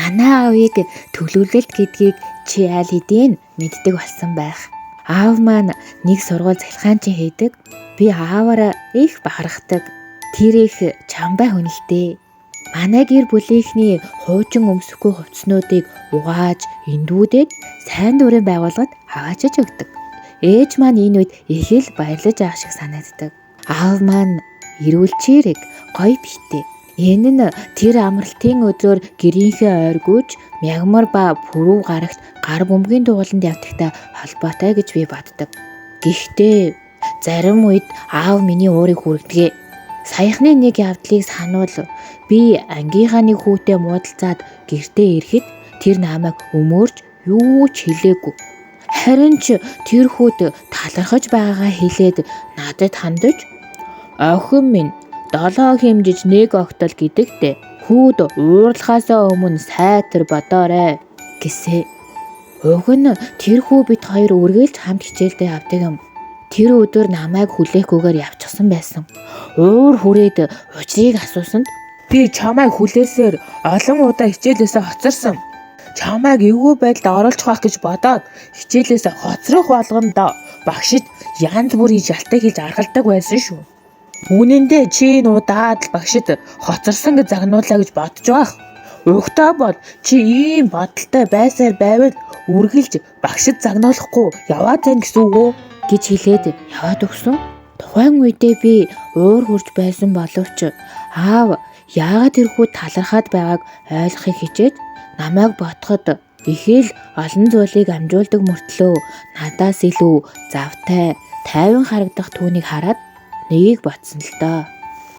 манай аавыг төлөвлөлт гэдгийг чи аль хэдийн мэддэг болсон байх. Аав маань нэг сургууль захиргаанчин хийдэг. Би ааваараа их бахархдаг. Тэр их чамбай хүнэлтэй. Манай гэр бүлийнхний хуучин өмсөхгүй хувцснуудыг угааж, эндүүдээд сайн дурын байгууллагад хаваачиж өгдөг. Ээж маань энэ үед их л баярлаж байгаа шиг санагддаг. Аав маань эрүүл чирэг, гоё биштэй. Энэ нь тэр амралтын өдрөөр гэрийнхээ ойргууж мягмар ба пүрэв гарагт гар бөмбөгийн дугууланд явдагтай холбоотой гэж би боддог. Гэхдээ зарим үед аав миний уурыг хүргэдэг. Саяхны нэг явдлыг сануул би ангийнхаа нэг хүүтэй муудалцаад гэртээ ирэхэд тэр намайг өмөрж юу ч хэлээгүй. Харин ч тэр хүүд талархаж байгаагаа хэлээд надад хандаж "Охин минь 7 хэмжиж 1 огтол гэдэгтэй хүүд уурлахаасаа өмнө сайтар бодоорой" гэсэ. Уг нь тэр хүү бид хоёр үргэлж хамт хичээлдээ явдаг юм. Тэр өдөр намайг хүлээхгүйгээр явчихсан байсан. Уур хүрээд учрыг асуусанд "Би чамайг хүлээсээр олон удаа хичээлээсээ хоцорсон. Чамайг эвгүй байдалд оруулах байх гэж бодоод хичээлээсээ хоцрох болгондоо багшид янз бүрийн шалтгаан хийж аргалдаг байсан шүү. Үнэндээ чи энэ удаад л багшид хоцорсон гэж загнуулаа гэж бодож байх. Угтаа бол чи ийм бодолтой байсаар байвал үргэлж багшид загнуулахгүй яваад тань гэсэн үг үү?" гэж хэлээд яваад өгсөн. Тухайн үедээ би уур хурж байсан боловч аав яагаад тэрхүү талархаад байгааг ойлгохыг хичээж намайг ботход их л олон зүйлийг амжуулдаг мөртлөө надаас илүү завтай, тайван харагдах түүнийг хараад нэгийг ботсон л доо.